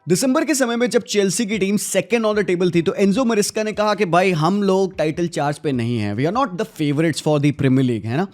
दिसंबर के समय में जब चेल्सी की team second on the table थी तो एंजो मरिस्का ने कहा कि भाई हम लोग टाइटल चार्ज पे नहीं हैं, we are not the favourites for the premier league, है ना।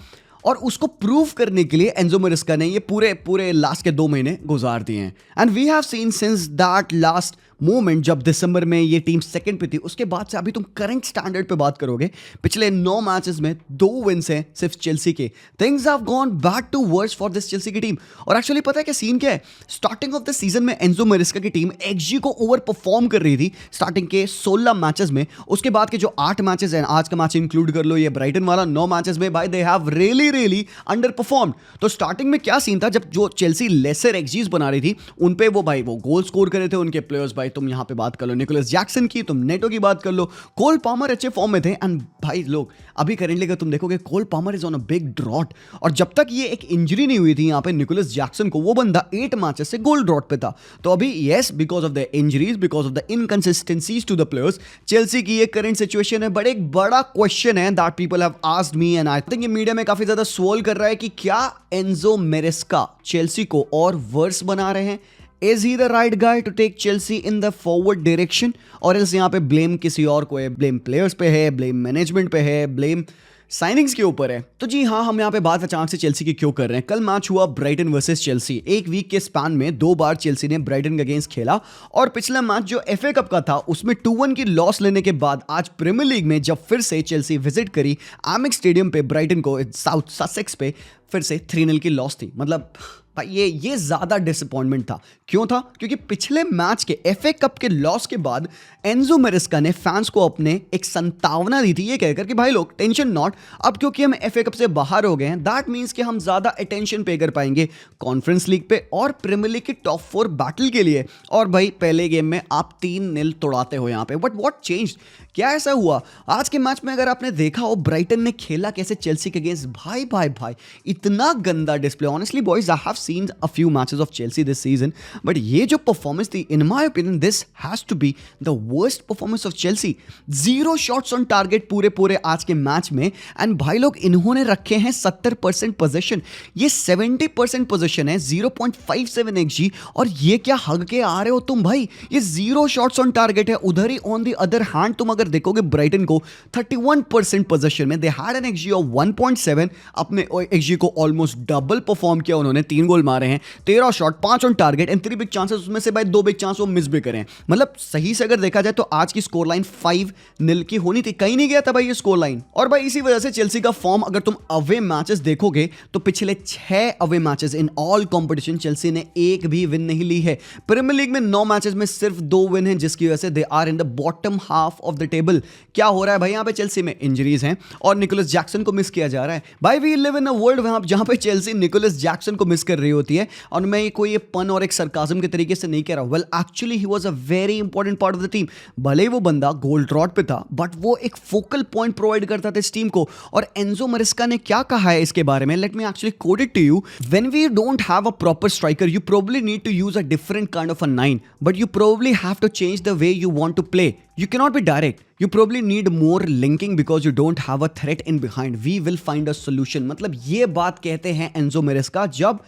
और उसको प्रूव करने के लिए एंजो मरिस्का ने ये पूरे लास्ट के 2 महीने गुजार दिए हैं। And we have seen since that last moment जब दिसंबर में ये टीम सेकंड पे थी, उसके बाद से अभी तुम करंट स्टैंडर्ड पे बात करोगे, पिछले 9 मैचेस में 2 विन्स हैं सिर्फ चेल्सी के। Things have gone back to worse for this Chelsea की टीम। और एक्चुअली पता है क्या सीन क्या है, स्टार्टिंग ऑफ द सीजन में एंजो मरिस्का की टीम एक्सजी को ओवर परफॉर्म कर रही थी स्टार्टिंग के 16 मैचेस में। उसके बाद के जो 8 मैचेस हैं, आज का मैच इंक्लूड कर लो, ये ब्राइटन वाला, 9 मैचेस में भाई they have really under perform. तो स्टार्टिंग में क्या सीन था, जब जो चेल्सी लेसर एक्सजीज बना रही थी उन पे वो गोल स्कोर कर रहे थे उनके प्लेयर्स। भाई तुम यहां पे बात कर लो निकोलस जैक्सन की, तुम नेटो की बात कर लो, कोल पामर अच्छे फॉर्म में थे। एंड भाई लोग अभी करेंटली अगर तुम देखोगे Cole Palmer is on a big drought, और जब तक ये एक इंजरी नहीं हुई थी यहां पे निकोलस जैक्सन को, वो बंदा 8 मैचेस से गोल ड्रॉट पे था। तो अभी yes, because of the injuries, because of the inconsistencies to the players, Chelsea की ये करंट सिचुएशन है। बट एक बड़ा क्वेश्चन है that people have asked me and I think ये मीडिया में काफी ज्यादा सवाल कर रहा है कि क्या एंजो मेरेस्का चेल्सी को और वर्स बना रहे हैं? Is he the right guy to take Chelsea in the forward direction? और else यहाँ पे ब्लेम किसी और को है, ब्लेम प्लेयर्स पे है, ब्लेम मैनेजमेंट पे है, ब्लेम साइनिंग्स के ऊपर है। तो जी हाँ, हम यहाँ पे बात अचानक से चेल्सी की क्यों कर रहे हैं। कल मैच हुआ ब्राइटन वर्सेस चेल्सी। एक वीक के स्पैन में 2 बार चेल्सी ने ब्राइटन के अगेंस्ट खेला, और पिछला मैच जो FA कप का था उसमें 2-1 की लॉस लेने के बाद आज प्रीमियर लीग में जब फिर से चेल्सी विजिट करी एमिक स्टेडियम पे ब्राइटन को, साउथ ससेक्स पे फिर से 3-0 की लॉस थी। मतलब भाई ये ज्यादा डिसअपॉइंटमेंट था। क्यों था? क्योंकि पिछले मैच के FA कप के लॉस के बाद एंजो मेरेस्का ने फैंस को अपने एक संतावना दी थी, ये कहकर कि भाई लोग टेंशन नॉट, अब क्योंकि हम FA कप से बाहर हो गए हैं दैट मींस कि हम ज्यादा अटेंशन पे कर पाएंगे कॉन्फ्रेंस लीग पे और प्रीमियर लीग की टॉप 4 बैटल के लिए। और भाई पहले गेम में आप 3-0 तोड़ाते हो यहाँ पे। But what changed? क्या ऐसा हुआ आज के मैच में? अगर आपने देखा हो ब्राइटन ने खेला कैसे चेल्सी के अगेंस्ट, भाई इतना गंदा display. Honestly boys, I have seen a few matches of Chelsea this season, but ये जो परफॉर्मेंस थी, in my opinion this has to be the worst performance of Chelsea. 0 shots on target पूरे आज के match में। And भाई लोग इन्होंने रखे हैं 70% पोजीशन, ये 70% पोजीशन है, 0.57 XG। और ये क्या हग के आ रहे हो तुम भाई, ये 0 शॉट्स ऑन टारगेट है। उधर ही ऑन द अदर हैंड तुम अगर देखोगे ब्राइटन को 31% पोजीशन में, they had an XG of 1.7, अपने XG को ऑलमोस्ट डबल परफॉर्म किया उन्होंने। 3 गोल मारे हैं, 13 shot, 5 on target and 3 big chances, उसमें से भाई 2 बिग चांस वो मिस भी करें। मतलब सही से अगर देखा जाए तो आज की स्कोर लाइन 5-0 की होनी थी, कहीं नहीं गया था भाई ये स्कोर लाइन। और भाई इसी वजह से चेल्सी का फॉर्म, अगर तुम अवे मैचेस देखोगे तो पिछले 6 away matches in all competition Chelsea ने एक भी विन नहीं ली है। प्रीमियर लीग में 9 मैचेस में सिर्फ 2 विन हैं, जिसकी वजह से they are in the bottom half of the table. क्या हो रहा है भाई यहाँ पे चेल्सी में? इंजरीज हैं और निकोलस जैक्सन को मिस किया जा रहा है। भाई we live in a world जहां पे चेल्सी निकोलस जैक्सन को मिस कर रही होती है। और मैं कोई पन और एक सरकाज़म के तरीके से नहीं कह रहा। Well actually he was a very important part of the team. भले ही वो बंदा गोल ड्रॉट पे था, बट वो एक फोकल पॉइंट प्रोवाइड करता था इस टीम को। और एंजो मरिस्का ने क्या कहा है इसके बारे में, let me actually quote it to you. When we don't have a proper striker, you probably need to use a different kind of a 9, but you probably have to change the way you want to play. You cannot be direct. You probably need more linking because you don't have a threat in behind. We will find a solution. मतलब ये बात कहते हैं Enzo मेरेस्का जब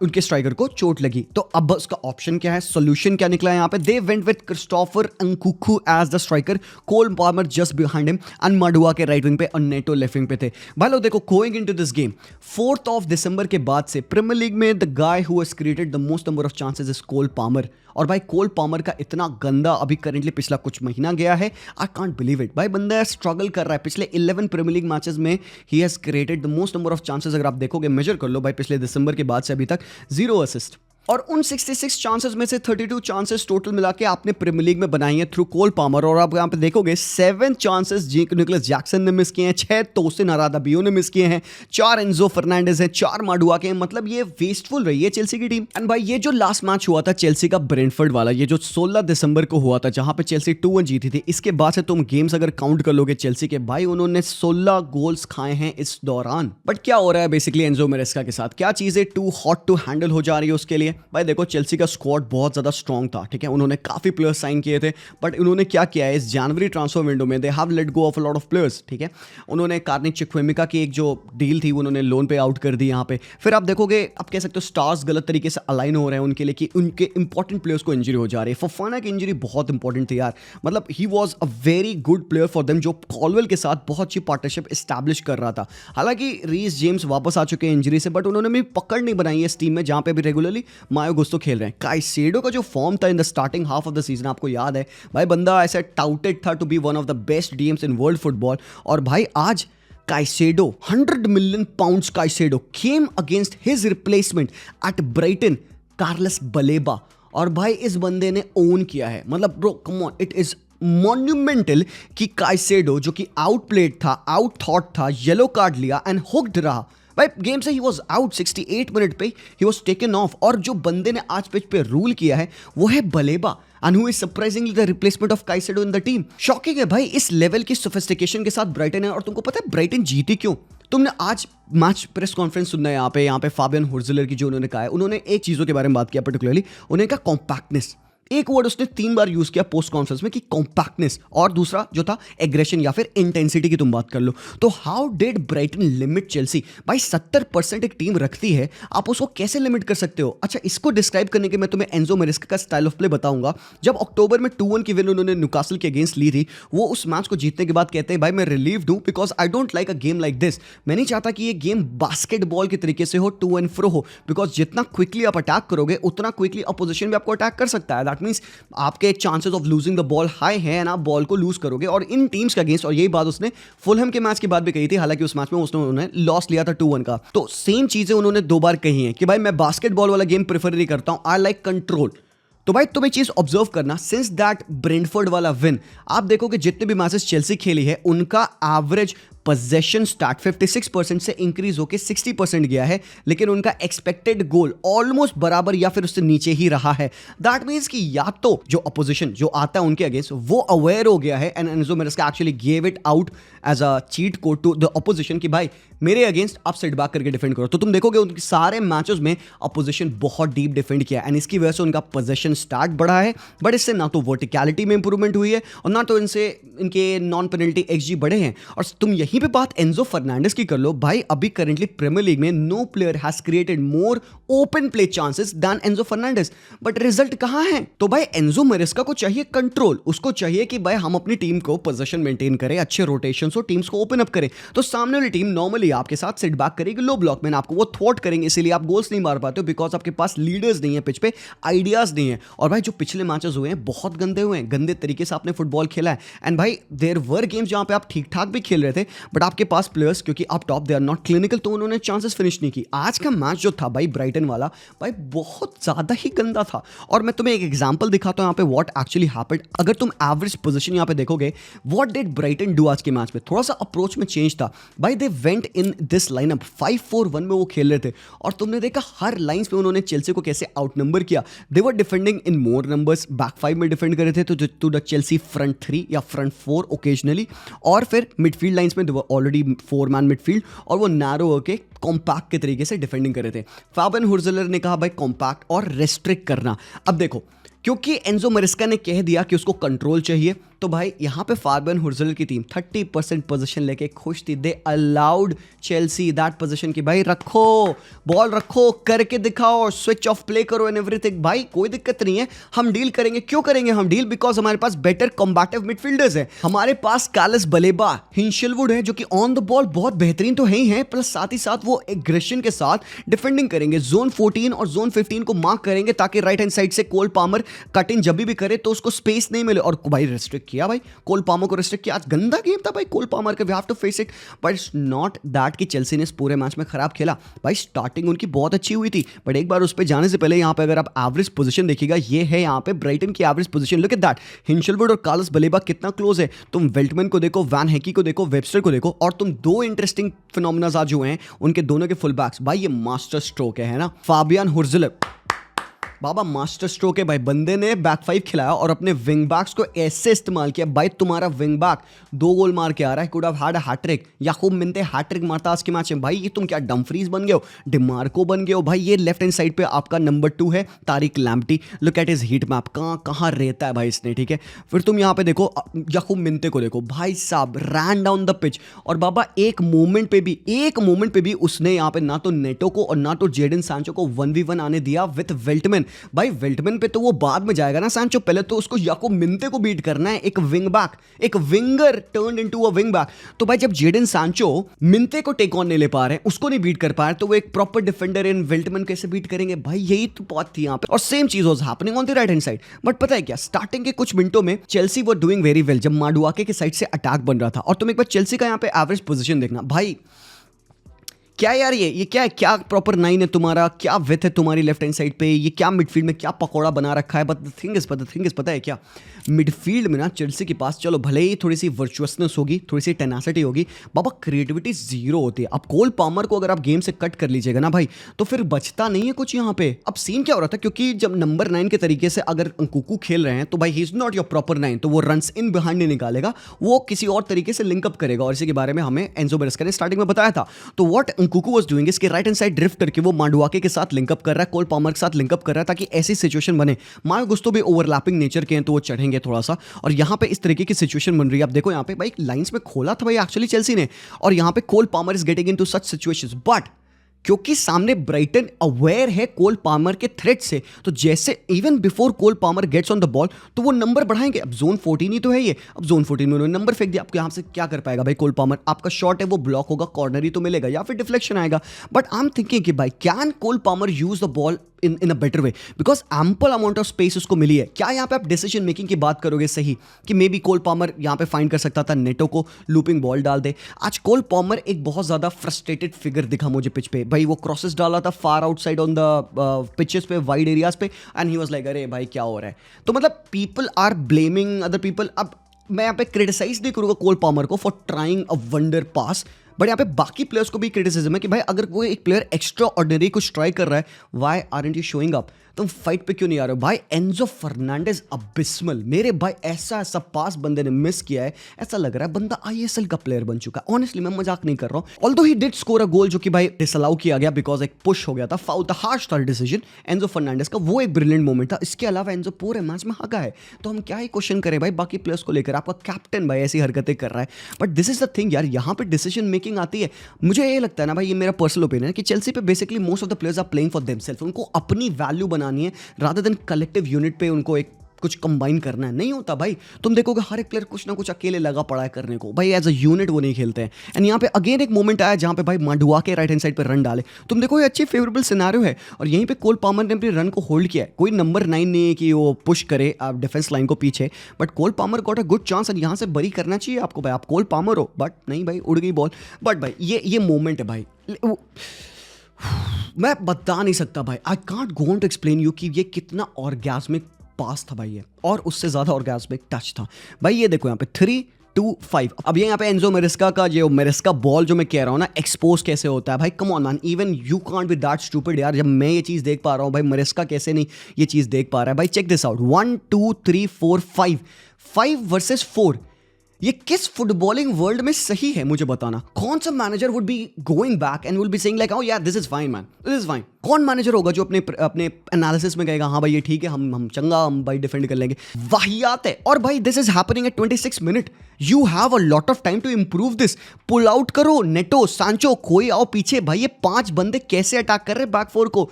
उनके striker को चोट लगी। तो अब उसका ऑप्शन क्या है, सोल्यूशन क्या निकला है यहाँ पे? They went with Christopher Nkunku as the striker, Cole Palmer just behind him, and Madueke right wing पे और नेटो लेफ्ट विंग पे थे। भाई लोग देखो, going into this game 4th of December के बाद से प्रीमियर लीग में the guy who has created the most number of chances is Cole Palmer. और भाई कोल पामर का इतना गंदा अभी करेंटली पिछला कुछ महीना गया है, आई कांट बिलीव इट। भाई बंदा स्ट्रगल कर रहा है। पिछले 11 प्रीमियर लीग मैचेस में he has created the most number of chances. अगर आप देखोगे, मेजर कर लो भाई, पिछले दिसंबर के बाद से अभी तक 0 असिस्ट। और उन 66 चांसेस में से 32 चांसेस टोटल मिला के आपने प्रीमियर लीग में बनाई है थ्रू कोल पामर। और आप यहाँ पे देखोगे 7 चांसेस निकोलस जैक्सन ने मिस किए हैं, 6 तोसिन अरादाबियो ने मिस किए हैं, 4 एंजो फर्नांडिस हैं, 4 माडुआ के हैं। मतलब ये वेस्टफुल रही है चेल्सी की टीम। एंड भाई ये जो लास्ट मैच हुआ था चेल्सी का ब्रेंटफोर्ड वाला, ये जो 16 दिसंबर को हुआ था जहां पे चेल्सी 2-1 जीती थी, इसके बाद से तुम गेम्स अगर काउंट कर लोगे चेल्सी के, भाई उन्होंने 16 गोल्स खाए हैं इस दौरान। बट क्या हो रहा है बेसिकली एंजो मेरेस्का के साथ? क्या चीजें टू हॉट टू हैंडल हो जा रही है उसके लिए? भाई देखो चेल्सी का स्क्वाड बहुत ज़्यादा स्ट्रॉन्ग था, ठीक है, उन्होंने काफ़ी प्लेयर्स साइन किए थे, बट उन्होंने क्या किया है इस जनवरी ट्रांसफर विंडो में, they have let go of a lot of players, ठीक है। उन्होंने कार्निक चिक्वेमिका की एक जो डील थी उन्होंने लोन पे आउट कर दी यहाँ पे। फिर आप देखोगे, आप कह सकते हो स्टार्स गलत तरीके से अलाइन हो रहे हैं उनके लिए कि उनके इंपॉर्टेंट प्लेयर्स को इंजरी हो जा रही है। फफाना की इंजरी बहुत इंपॉर्टेंट थी यार, मतलब he was a very good player for them, जो कॉलवेल के साथ बहुत अच्छी पार्टनरशिप एस्टैब्लिश कर रहा था। हालांकि रीस जेम्स वापस आ चुके हैं इंजरी से, बट उन्होंने भी पकड़ नहीं बनाई है इस टीम में जहां पे भी रेगुलरली मायो गुस्तो खेल रहे हैं। काइसेडो का जो फॉर्म था in the starting half of the season, आपको याद है भाई, बंदा ऐसा टाउटेड था to be one of the best DMs in world football, और भाई आज Caicedo 100 million pounds Caicedo came against his replacement at Brighton, Carlos Baleba, और भाई इस बंदे ने ओन किया है। मतलब bro come on, it is monumental कि काइसेडो जो कि आउटप्लेड था, आउट थॉट था, येलो कार्ड लिया एंड हुक्ड रहा भाई गेम से। ही वॉज आउट 68 मिनट पे, ही वॉज टेकन ऑफ, और जो बंदे ने आज पिच पे रूल किया है वो है Baleba, and who is surprisingly the replacement of Caicedo in the team। Shocking है भाई इस लेवल की सोफिस्टिकेशन के साथ ब्राइटन है। और तुमको पता है ब्राइटन जीती क्यों? तुमने आज मैच प्रेस कॉन्फ्रेंस सुनना है यहाँ पे फाबियन हुर्जलर की, जो उन्होंने कहा है, उन्होंने एक चीज़ों के बारे में बात किया पर्टिकुलरली, उन्होंने कहा कॉम्पैक्टनेस। एक वर्ड उसने 3 बार यूज किया पोस्ट कॉन्फ्रेंस में कि कॉम्पैक्टनेस, और दूसरा जो था एग्रेशन या फिर इंटेंसिटी की तुम बात कर लो। तो how did Brighton limit Chelsea? भाई 70% एक टीम रखती है, आप उसको कैसे लिमिट कर सकते हो? अच्छा, इसको डिस्क्राइब करने के मैं तुम्हें एंजो मैरेस्का का स्टाइल ऑफ प्ले बताऊंगा। जब अक्टूबर में 2-1 की विन उन्होंने न्यूकासल के अगेंस्ट ली थी, वो उस मैच को जीतने के बाद कहते हैं भाई मैं रिलीव्ड हूं because I don't like a game like this. मैं नहीं चाहता कि ये गेम बास्केटबॉल के तरीके से हो, टू एंड फ्रो हो, बिकॉज जितना क्विकली आप अटैक करोगे उतना क्विकली अपोजिशन भी आपको अटैक कर सकता है। दैट मीन्स आपके chances of losing the ball high है एंड आप बॉल को लूज करोगे। और इन टीम्स के अगेंस्ट, और यही बात उसने फुलहम के मैच के बाद भी कही थी, हालांकि उस मैच में उन्होंने लॉस लिया था 2-1 का, तो सेम चीजें उन्होंने 2 बार कही हैं कि भाई मैं बास्केटबॉल वाला गेम प्रेफर नहीं करता हूं, आई लाइक कंट्रोल। तो भाई तुम एक चीज ऑब्जर्व करना, सिंस दैट ब्रेंटफोर्ड वाला विन, आप देखोगे जितने भी मैचेस चेल्सी खेली है उनका एवरेज पोजेशन स्टार्ट 56% से इंक्रीज होकर 60% गया है, लेकिन उनका एक्सपेक्टेड गोल ऑलमोस्ट बराबर या फिर उससे नीचे ही रहा है। दैट मींस कि या तो जो अपोजिशन जो आता है उनके अगेंस्ट वो अवेयर हो गया है and Enzo Maresca actually gave it out as a cheat code to the opposition कि भाई मेरे अगेंस्ट आप सेट बैक करके डिफेंड करो। तो तुम देखोगे उनके सारे मैचेस में अपोजिशन बहुत डीप डिफेंड किया एंड इसकी वजह से उनका पोजेशन स्टार्ट बढ़ा है, बट इससे ना तो वर्टिकलिटी में इंप्रूवमेंट हुई है और ना तो इनसे इनके नॉन पेनल्टी एक्सजी बढ़े हैं। और तुम यहीं पे बात एंजो फर्नांडिस की कर लो, भाई अभी करेंटली प्रीमियर लीग में no player has created more open play chances than Enzo Fernandes, but result कहां है? तो भाई एंजो मैरेस्का को चाहिए कंट्रोल, उसको चाहिए कि भाई हम अपनी टीम को पोजीशन मेंटेन करें, अच्छे रोटेशन हो, टीम्स को ओपन अप करें। तो सामने वाली टीम नॉर्मली आपके साथ सिट बैक करेगी लो ब्लॉक में, आपको वो थ्वॉट करेंगे, इसीलिए आप गोल्स नहीं मार पाते हो बिकॉज आपके पास लीडर्स नहीं है पिच पे, आइडियाज नहीं है। और भाई जो पिछले मैचेस हुए हैं बहुत गंदे हुए हैं, गंदे तरीके से आपने फुटबॉल खेला है एंड भाई देयर वर गेम्स जहां पे आप ठीक ठाक भी खेल रहे थे, बट आपके पास प्लेयर्स क्योंकि आप top they are not clinical, तो उन्होंने चांसेस फिनिश नहीं की। आज का मैच जो था भाई ब्राइटन वाला, भाई बहुत ज्यादा ही गंदा था। और मैं तुम्हें एक एग्जांपल दिखाता हूं यहाँ पे व्हाट एक्चुअली हैपेंड। अगर तुम एवरेज पोजीशन यहाँ पे देखोगे, व्हाट डिड ब्राइटन डू आज के मैच में? थोड़ा सा अप्रोच में चेंज था भाई। They went in this lineup 5-4-1 में वो खेल रहे थे और तुमने देखा हर लाइंस पे उन्होंने चेल्सी को कैसे आउट नंबर किया। दे वर डिफेंडिंग इन मोर नंबर्स, बैक 5 में डिफेंड कर रहे थे टू द चेल्सी फ्रंट 3 या फ्रंट 4 ओकेजनली, और फिर मिडफील्ड लाइंस में दे वर ऑलरेडी 4 मैन मिडफील्ड और वो नैरो होके कॉम्पैक्ट के तरीके से डिफेंडिंग कर रहे थे। फाबियन हुर्जलर ने कहा भाई कॉम्पैक्ट और रेस्ट्रिक्ट करना। अब देखो क्योंकि एंजो मैरेस्का ने कह दिया कि उसको कंट्रोल चाहिए, तो भाई यहां पे फाबियन हुर्जलर की टीम 30% पोजीशन लेके खुश थी। They allowed Chelsea that position की भाई रखो, बॉल रखो, करके दिखाओ, स्विच ऑफ प्ले करो एंड एवरीथिंग। भाई कोई दिक्कत नहीं है, हम डील करेंगे। क्यों करेंगे हम डील? बिकॉज हमारे पास बेटर कॉम्बैटिव मिडफील्डर्स है, हमारे पास कार्लस बलेबा, हिंशलवुड है जो कि ऑन द बॉल बहुत बेहतरीन तो है ही है, प्लस साथ ही साथ वो एग्रेशन के साथ डिफेंडिंग करेंगे। जोन 14 और जोन 15 को मार्क करेंगे ताकि राइट हैंड साइड से कोल पामर कट इन जब भी करे तो उसको स्पेस नहीं मिले। और भाई रेस्ट्रिक्ट किया, भाई कोल पामर को रेस्ट्रिक्ट किया। आज गंदा गेम था भाई कोल पामर का, we have to face it, but it's not that कि चेल्सी ने इस पूरे मैच में खराब खेला। भाई स्टार्टिंग उनकी बहुत अच्छी हुई थी, बट एक बार उस पर जाने से पहले यहाँ पे अगर आप एवरेज पोजीशन देखिएगा, ये है यहाँ पे ब्राइटन की average position. Look at that, Hinshelwood और कार्लस बलेबा कितना क्लोज है। तुम वेल्टमैन को देखो, वैन हेकी को देखो, वेबस्टर को देखो, और तुम 2 इंटरेस्टिंग फिनोमेना आज हुए हैं उनके दोनों के फुल बैक्स। भाई ये मास्टर स्ट्रोक है ना। फाबियन हुर्जलर बाबा मास्टर स्ट्रोक है भाई, बंदे ने बैक फाइव खिलाया और अपने विंग बैक्स को ऐसे इस्तेमाल किया। भाई तुम्हारा विंग बैक 2 गोल मार के आ रहा है, could have had a hattrick. Yankuba Minteh hattrick मारता आज के मैच में। भाई ये तुम क्या डम्फ्रीज बन गए हो, डिमार्को बन गए हो। भाई ये लेफ्ट हैंड साइड पे आपका नंबर 2 है Tariq Lamptey. Look at his heat map, कहाँ कहाँ रहता है भाई इसने, ठीक है। फिर तुम यहाँ पे देखो याकूब मिन्ते को देखो, भाई साहब रैन डाउन द पिच। और बाबा एक मोमेंट पे भी उसने यहाँ पे ना तो नेटो को और ना तो जेडन सांचो को 1v1 आने दिया विथ वेल्टमैन। भाई वेल्टमैन पे तो वो बाद में जाएगा ना सांचो, पहले तो उसको याकूब मिन्ते को बीट करना है। एक विंग बैक, एक winger turned into a wing back. तो भाई जब जेडन सांचो मिन्ते को टेक ऑन नहीं ले पा रहे हैं, उसको नहीं बीट कर पा रहे, तो वो एक प्रॉपर डिफेंडर इन वेल्टमैन कैसे बीट करेंगे। भाई यही तो बात थी यहाँ पे। और सेम चीज was happening on the right hand side. But पता है क्या, स्टार्टिंग के कुछ मिनटों में Chelsea were doing very well जब माडुआके के साइड से अटैक बन रहा था। और तुम एक बार चेल्सी का यहाँ पे एवरेज पोजीशन देखना भाई, क्या यार ये क्या है, क्या प्रॉपर 9 है तुम्हारा, क्या विथ है तुम्हारी लेफ्ट हैंड साइड पे, ये क्या मिडफील्ड में क्या पकौड़ा बना रखा है। बट द थिंग इज पता है क्या, मिडफील्ड में ना चेल्सी के पास चलो भले ही थोड़ी सी वर्चुअसनेस होगी, थोड़ी सी टेनासिटी होगी, बाबा क्रिएटिविटी जीरो होती है। अब कोल पामर को अगर आप गेम से कट कर लीजिएगा ना भाई, तो फिर बचता नहीं है कुछ यहाँ पे। अब सीन क्या हो रहा था, क्योंकि जब नंबर 9 के तरीके से अगर अंकुकू खेल रहे हैं तो भाई he is not your proper 9, तो वो रन्स इन बिहाइंड नहीं निकालेगा, वो किसी और तरीके से लिंकअप करेगा। और इसी के बारे में हमें एंजो मैरेस्का ने स्टार्टिंग में बताया था। तो व्हाट अंकुकू वाज डूइंग, इसके राइट हैंड साइड ड्रिफ्ट करके वो माडुआके के साथ लिंकअप कर रहा है, कोल पामर के साथ लिंकअप कर रहा है, ताकि ऐसी सिचुएशन बने। मायो गुस्तो भी ओवरलैपिंग नेचर के हैं तो वो चढ़ेंगे थोड़ा सा, और यहाँ पे इस तरीके की सिचुएशन बन रही है। आप देखो यहाँ पे भाई लाइंस में खोला था भाई एक्चुअली चेल्सी ने, और यहाँ पे Cole Palmer is getting into such situations. But क्योंकि सामने ब्राइटन अवेयर है कोल पामर के थ्रेट से, तो जैसे even before Cole Palmer gets on the ball तो वो नंबर बढ़ाएंगे। अब जोन 14 ही तो है ये, अब जोन 14 में उन्होंने नंबर फेंक दिया। आपको यहाँ से क्या कर पाएगा भाई कोल पामर, आपका शॉट है वो ब्लॉक होगा, कॉर्नर ही तो मिलेगा या फिर डिफ्लेक्शन आएगा। बट आई एम थिंकिंग कि भाई can Cole Palmer use the ball in a better way, because ample amount of space उसको मिली है। क्या यहाँ पे आप डिसीजन मेकिंग की बात करोगे सही, कि मे बी कोल पामर यहाँ पे फाइंड कर सकता था, नेटो को लूपिंग बॉल डाल दे। आज कोल पामर एक बहुत ज्यादा फ्रस्ट्रेटेड फिगर दिखा मुझे पिच पे भाई, वो क्रॉसेस डाला था far outside on the pitches पे, वाइड एरियाज पे, एंड ही वाज लाइक अरे भाई क्या हो रहा है। तो मतलब people are blaming other people. अब मैं यहाँ पे क्रिटिसाइज नहीं करूंगा कोल पामर को for trying a wonder pass, but यहाँ पे बाकी प्लेयर्स को भी क्रिटिसिज्म है कि भाई अगर कोई एक प्लेयर एक्स्ट्रा ऑर्डिनरी कुछ ट्राई कर रहा है, why aren't you showing up, तुम फाइट पे क्यों नहीं आ रहे हो भाई। एंजो फर्नांडेज अबिस्मल मेरे भाई, ऐसा पास बंदे ने मिस किया है, ऐसा लग रहा है बंदा आईएसएल का प्लेयर बन चुका है। ऑनेस्टली मैं मजाक नहीं कर रहा हूँ। Although he did score a goal जो कि भाई डिसअलाउ किया गया बिकॉज एक पुश हो गया था, फाउल था, हार्श था डिसीजन एंजो फर्नांडेज का, वो एक ब्रिलियंट मोमेंट था। इसके अलावा एंजो पूरे मैच में हगा है, तो हम क्या ही क्वेश्चन करें भाई बाकी प्लेयर्स को लेकर। आपका कैप्टन भाई ऐसी हरकतें कर रहा है। But this is the thing यार, यहाँ पे डिसीजन मेकिंग आती है। मुझे ये लगता है ना भाई, ये मेरा पर्सनल ओपिनियन है कि चेल्सी पे basically most of the players are playing for themselves. उनको अपनी वैल्यू बनानी है रादर देन कलेक्टिव यूनिट पे उनको एक कुछ कंबाइन करना है। नहीं होता भाई, तुम देखोगे हर एक प्लेयर कुछ ना कुछ अकेले लगा पड़ा है करने को भाई, एज अ यूनिट वो नहीं खेलते हैं। एंड यहाँ पे अगेन एक मोमेंट आया जहाँ पे भाई माडुआके राइट हैंड साइड पे रन डाले। तुम देखो ये अच्छी फेवरेबल सिनेरियो है, और यहीं पे कोल पामर ने अपने रन को होल्ड किया है। कोई नंबर 9 नहीं है कि वो पुश करे डिफेंस लाइन को पीछे, but Cole Palmer got a good chance, और यहाँ से बरी करना चाहिए आपको भाई, आप कोल पामर हो। बट नहीं भाई, उड़ गई बॉल। बट भाई ये मोमेंट है भाई, मैं बता नहीं सकता भाई, I can't go on to explain you कि ये कितना ऑर्गेस्मिक पास था भाई ये, और उससे ज्यादा ऑर्गेस्मिक टच था भाई। ये देखो यहाँ पे 3-2-5। अब ये यहाँ पे एंजो मैरेस्का का जो मैरेस्का बॉल जो मैं कह रहा हूँ ना, एक्सपोज कैसे होता है भाई, come on man, even you can't be that stupid यार। जब मैं ये चीज देख पा रहा हूँ भाई, मैरेस्का कैसे नहीं ये चीज देख पा रहा है भाई। Check this out, 1 2 3 4 5 versus 4। ये किस फुटबॉलिंग वर्ल्ड में सही है मुझे बताना। कौन सा manager would be going back and will be saying like oh यार this is fine man, this is fine. कौन मैनेजर होगा जो अपने एनालिसिस में कहेगा हाँ भाई ये ठीक है, हम चंगा, हम भाई डिफेंड कर लेंगे। वाहियात है। और भाई this is happening at 26 minute, you have a lot of time to improve this. Pull out करो, नेटो, सांचो, कोई आओ पीछे भाई। ये 5 बंदे कैसे अटैक कर रहे बैक 4 को,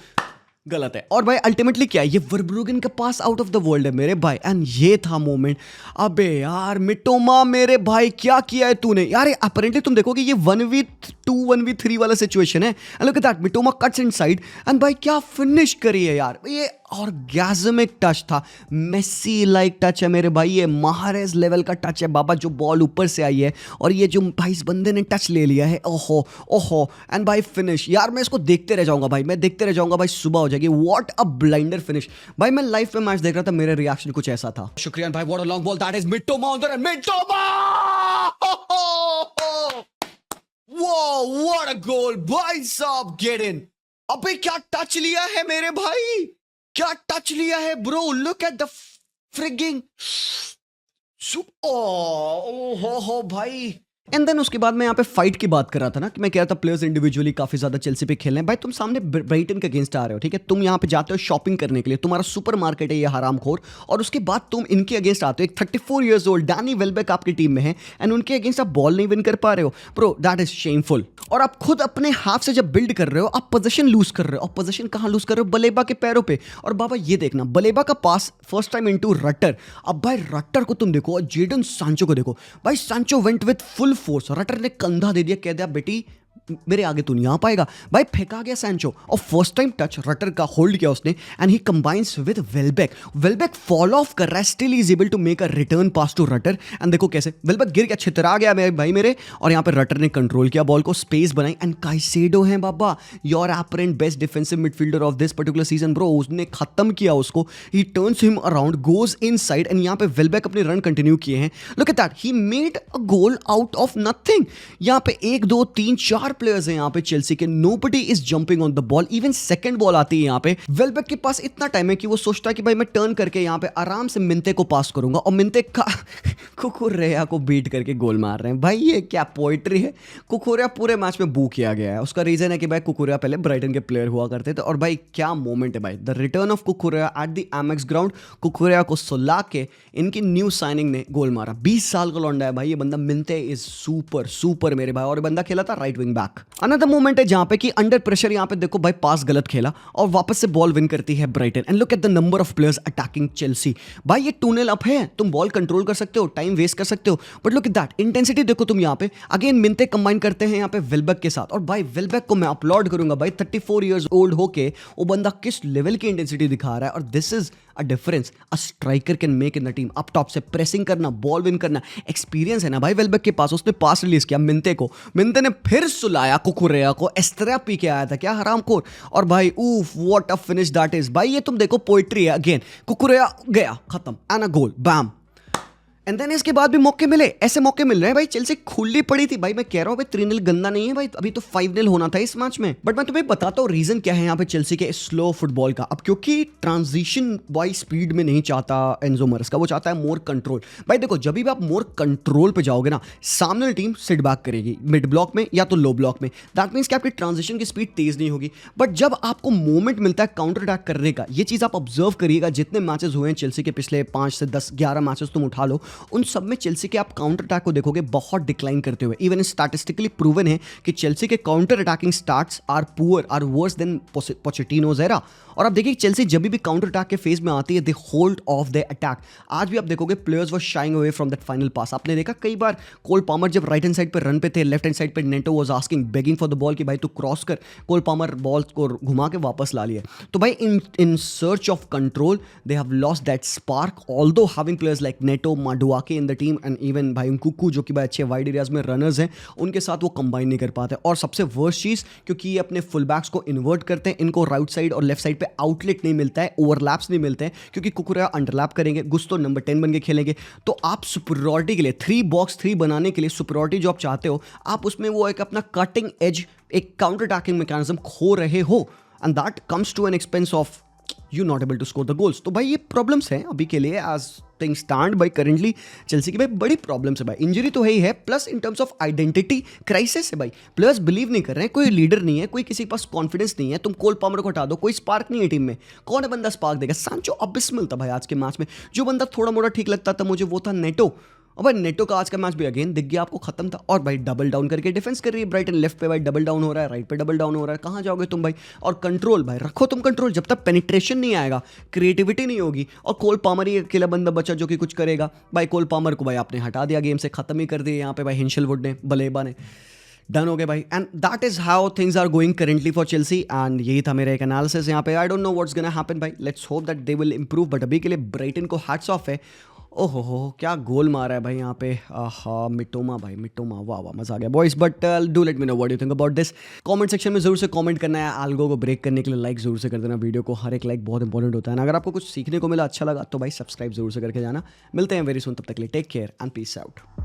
गलत है। और भाई अल्टीमेटली क्या है, ये वर्ब्रुगन का pass out of the world है मेरे भाई। एंड ये था मोमेंट। अबे यार मिटोमा मेरे भाई क्या किया है तूने यार। अपरेंटली तुम देखोगे ये 1v2 1v3 वाला सिचुएशन है। And look at that, Mitoma cuts inside and भाई क्या फिनिश करी है यार। ये ऑर्गेस्मिक टच था, मेसी लाइक टच है मेरे भाई, ये महारेज लेवल का टच है बाबा, जो बॉल ऊपर से आई है और ये जो भाई इस बंदे ने टच ले लिया है, ओहो ओहो, एंड भाई फिनिश। यार मैं इसको देखते रह जाऊंगा भाई, मैं देखते रह जाऊंगा भाई, सुबह हो जाएगी। व्हाट अ ब्लाइंडर फिनिश भाई। मैं लाइव पे मैच देख रहा था, मेरा रिएक्शन कुछ ऐसा था। शुक्रिया भाई, what a long ball, that is Mitoma on the run, Mitoma, wow what a goal भाई साहब, गेट इन। अबे क्या टच लिया है मेरे भाई, क्या टच लिया है ब्रो, लुक एट द फ्रिगिंग हो भाई। एंड देन उसके बाद मैं यहाँ पे फाइट की बात कर रहा था ना, कि मैं कह रहा था प्लेयर्स इंडिविजुअली काफी ज्यादा चेल्सी पे खेल रहे हैं। भाई तुम सामने ब्राइटन के अगेंस्ट आ रहे हो, ठीक है, तुम यहाँ पे जाते हो शॉपिंग करने के लिए, तुम्हारा सुपर मार्केट है ये हरामखोर, और उसके बाद तुम इनके अगेंस्ट आते हो। एक 34 ईयर्स ओल्ड डैनी वेलबेक आपकी टीम में है, एंड उनके अगेंस्ट आप बॉल नहीं विन कर पा रहे हो ब्रो, दैट इज शेमफुल। और आप खुद अपने हाथ से जब बिल्ड कर रहे हो, आप पोजीशन लूज कर रहे हो, और पोजीशन कहां लूज कर रहे हो, बलेबा के पैरों पे। और बाबा ये देखना, बलेबा का पास फर्स्ट टाइम इनटू रटर। अब भाई रटर को तुम देखो, और जेडन सांचो को देखो, भाई सांचो वेंट विद फुल फोर्स, रटर ने कंधा दे दिया, कह दिया बेटी मेरे आगे तू नहीं आ पाएगा। भाई फेंका गया सैंचो, और फर्स्ट टाइम टच रटर का होल्ड किया उसने, and he combines with Welbeck. Welbeck follow off कर रहा है, still is able to make a return pass to Rutter, and देखो कैसे वेलबेक गिर गया, छितरा गया मेरे भाई मेरे, और यहाँ पे रटर ने कंट्रोल किया बॉल को, स्पेस बनाई, एंड काइसेडो है बाबा, your apparent best defensive midfielder of this particular season bro, उसने खत्म किया उसको। He turns him around, goes inside, and यहाँ पे वेलबेक अपने रन कंटिन्यू किए हैं। Look at that, he made a goal out of nothing. यहाँ पे 1 2 3 4 प्लेयर्स हैं यहाँ पे चेल्सी के, nobody is jumping on the ball, even second ball आती है यहाँ पे। वेलबेक के पास इतना टाइम है कि वो सोचता है कि भाई मैं टर्न करके यहाँ पे आराम से मिंते को पास करूंगा, और मिंते का कुकुरेया को बीट करके गोल मार रहे हैं। भाई ये क्या पोएट्री है। कुकुरेया पूरे मैच में बू किया गया है, उसका रीजन है कि भाई कुकुरेया पहले ब्राइटन के प्लेयर हुआ करते थे, और भाई क्या मोमेंट है भाई, the return of कुकुरेया at the MX ground. कुकुरेया को सुला के इनकी न्यू साइनिंग ने गोल मारा। 20 साल का लौंडा है भाई ये बंदा, मिंते इज सुपर सुपर मेरे भाई, और ये बंदा खेला था right wing back. Another moment है जहां पे कि अंडर प्रेशर यहाँ पे देखो भाई पास गलत खेला, और वापस से बॉल विन करती है Brighton, and look at the number of players attacking Chelsea. भाई ये 2-0 अप है, तुम बॉल कंट्रोल कर सकते हो, टाइम वेस्ट कर सकते हो, but look at that intensity देखो तुम यहाँ पे। अगेन मिंते कंबाइन करते हैं यहाँ पे वेलबेक के साथ, और भाई वेलबेक को मैं अपलॉड करूंगा भाई, 34 ईयर्स ओल्ड होके वो बंदा किस लेवल की इंटेंसिटी दिखा रहा है, और this is a difference a striker can make in the team. Up top से प्रेसिंग करना, बॉल विन करना, एक्सपीरियंस है ना भाई वेलबेक के पास। उसने पास रिलीज किया मिंते को, मिंते ने फिर सुलाया कुकुरेया को, एस्त्रा पी के आया था क्या हरामखोर, और भाई oof what a finish that is. भाई ये तुम देखो पोएट्री है। अगेन कुकुरेया गया, खत्म, and a goal, bam. And then इसके बाद भी मौके मिले, ऐसे मौके मिल रहे हैं भाई। चेल्सी खुली पड़ी थी भाई, मैं कह रहा हूं भाई 3-0 गंदा नहीं है भाई, अभी तो 5-0 होना था इस मैच में। बट मैं तुम्हें बताता हूं रीजन क्या है यहाँ पे चेल्सी के स्लो फुटबॉल का। अब क्योंकि ट्रांजिशन वाई स्पीड में नहीं चाहता एंजो मरेस्का, वो चाहता है मोर कंट्रोल। भाई देखो जब भी आप मोर कंट्रोल पे जाओगे ना, सामने टीम सिट बैक करेगी मिड ब्लॉक में या तो लो ब्लॉक में, दैट मीन्स कि आपकी ट्रांजिशन की स्पीड तेज नहीं होगी। बट जब आपको मोमेंट मिलता है काउंटर अटैक करने का, ये चीज आप ऑब्जर्व करिएगा, जितने मैचेस हुए हैं चेल्सी के पिछले 5 से 10 11 मैचेस तुम उठा लो, उन सब में चेल्सी के आप काउंटर अटैक को देखोगे बहुत डिक्लाइन करते हुए। इवन स्टैटिस्टिकली प्रूवन है कि चेल्सी के counter attacking starts are poor, are worse than Pochettino's era. और आप देखिए चेल्सी जब भी काउंटर अटैक के फेज में आती है, they hold off the attack. आज भी आप देखोगे players were shying away from that final pass. आपने देखा कई बार कोल पामर जब राइट हैंड साइड पर रन पे थे, लेफ्ट हैंड साइड पर Neto was asking begging for the ball कि भाई तू क्रॉस कर, कोल पामर बॉल को घुमा के वापस ला लिए। तो भाई in search of control they have lost that spark, although having players like Neto, Madueke in the team, and even भाई कुकू जो कि भाई अच्छे वाइड एरियाज में रनर्स हैं, उनके साथ वो कंबाइन नहीं कर पाते। और सबसे वर्स्ट चीज, क्योंकि ये अपने फुल बैक्स को इन्वर्ट करते हैं, इनको राइट साइड और लेफ्ट साइड पे आउटलेट नहीं मिलता है, ओवरलैप्स नहीं मिलते हैं, क्योंकि कुकुरेया अंडरलैप करेंगे, गुस्तो नंबर 10 बन के खेलेंगे। तो आप सुपरियॉरिटी के लिए 3-box-3 बनाने के लिए सुपरियॉरिटी जो आप चाहते हो, आप उसमें वो एक अपना कटिंग एज, एक काउंटर अटैकिंग मैकेनिज्म खो रहे हो, and that comes to an expense of you not able to score the goals. तो भाई ये प्रॉब्लम्स हैं अभी के लिए एज थिंग्स स्टैंड भाई करंटली चेल्सी की भाई बड़ी प्रॉब्लम्स है भाई। इंजरी तो है ही है, plus in terms of identity crisis है भाई। प्लेयर्स बिलीव नहीं कर रहे हैं, कोई लीडर नहीं है, कोई किसी के पास कॉन्फिडेंस नहीं है। तुम कोल पामर को हटा दो, कोई स्पार्क नहीं है टीम में। कौन है बंदा स्पार्क देगा? सांचो अबिस्मल था भाई आज के मैच में। जो बंदा थोड़ा मोड़ा ठीक लगता था मुझे वो था नेटो। और भाई नेटो का आज का मैच भी अगेन दिख गया आपको, खत्म था। और भाई डबल डाउन करके डिफेंस कर रही है ब्राइटन। लेफ्ट पे भाई डबल डाउन हो रहा है, राइट पे डबल डाउन हो रहा है। कहाँ जाओगे तुम भाई? और कंट्रोल भाई रखो तुम कंट्रोल, जब तक पेनिट्रेशन नहीं आएगा, क्रिएटिविटी नहीं होगी। और कोल पामर ही अकेला बंदा बचा जो कि कुछ करेगा। भाई कोल पामर को भाई आपने हटा दिया गेम से, खत्म ही कर दिया यहाँ पे भाई हिंशलवुड ने, बलेबा ने। डन हो गए भाई, and that is how things are going currently for Chelsea. And यही था मेरा एक एनालिसिस यहाँ पे। I don't know what's gonna happen भाई, let's hope that they will improve. But अभी के लिए ब्राइटन को हैट्स ऑफ है। ओहो हो क्या गोल मारा है भाई यहाँ पे। आहा मिटोमा भाई, मिटोमा, वाह वाह, मजा आ गया boys. But do let me know what you think about this. Comment section में जरूर से कमेंट करना है। आल्गो को ब्रेक करने के लिए लाइक जरूर से कर देना वीडियो को, हर एक लाइक बहुत इंपॉर्टेंट होता है। अगर आपको कुछ सीखने को मिला, अच्छा लगा, तो भाई सब्सक्राइब जरूर से करके जाना। मिलते हैं वेरी सुन, तब तक के लिए take care and peace out.